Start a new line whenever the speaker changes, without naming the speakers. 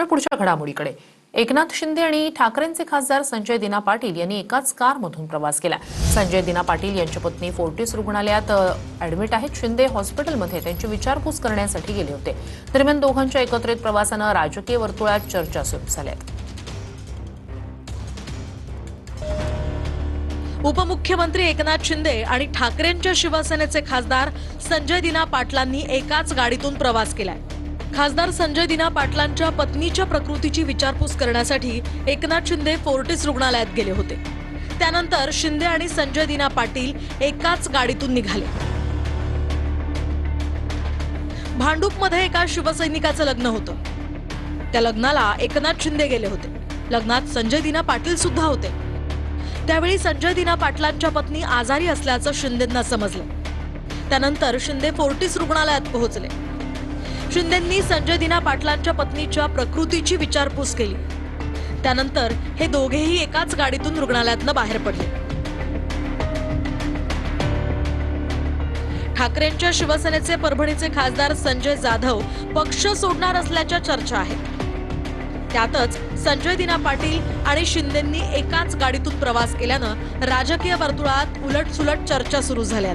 पण पुढच्या घडामोडीकडे एकनाथ शिंदे आणि ठाकरेंचे खासदार संजय दिना पाटील यांनी एकाच कारमधून प्रवास केला। संजय दिना पाटील यांची पत्नी फोर्टिस रुग्णालयात ऍडमिट आहेत। शिंदे हॉस्पिटलमध्ये त्यांची विचारपूस करण्यासाठी गेले होते। दरम्यान दोघांच्या एकत्रित प्रवासाने राजकीय वर्तुळात चर्चा सुरू झाली आहे।
उपमुख्यमंत्री एकनाथ शिंदे आणि ठाकरेंच्या शिवसेनेचे खासदार संजय दिना पाटलांनी एकाच गाडीतून प्रवास केलाय। खासदार संजय दिना पाटलांच्या पत्नीच्या प्रकृतीची विचारपूस करण्यासाठी एकनाथ शिंदे फोर्टिस रुग्णालयात गेले होते। त्यानंतर शिंदे आणि संजय दिना पाटील एकाच गाडीतून निघाले। भांडूपमध्ये एका शिवसैनिकाचं लग्न होतं। त्या लग्नाला एकनाथ शिंदे गेले होते। लग्नात संजय दिना पाटील सुद्धा होते। त्यावेळी संजय दिना पाटलांच्या पत्नी आजारी असल्याचं शिंदेंना समजलं। त्यानंतर शिंदे फोर्टिस रुग्णालयात पोहोचले। शिंदेंनी संजय दिना पाटलांच्या पत्नीच्या प्रकृतीची विचारपूस केली। त्यानंतर हे दोघेही एकाच गाडीतून रुग्णालयातनं बाहेर पडले। ठाकरेंच्या शिवसेनेचे परभणीचे खासदार संजय जाधव पक्ष सोडणार असल्याच्या चर्चा आहेत। त्यातच संजय दिना पाटील आणि शिंदेंनी एकाच गाडीतून प्रवास केल्यानं राजकीय वर्तुळात उलटसुलट चर्चा सुरू झाल्या।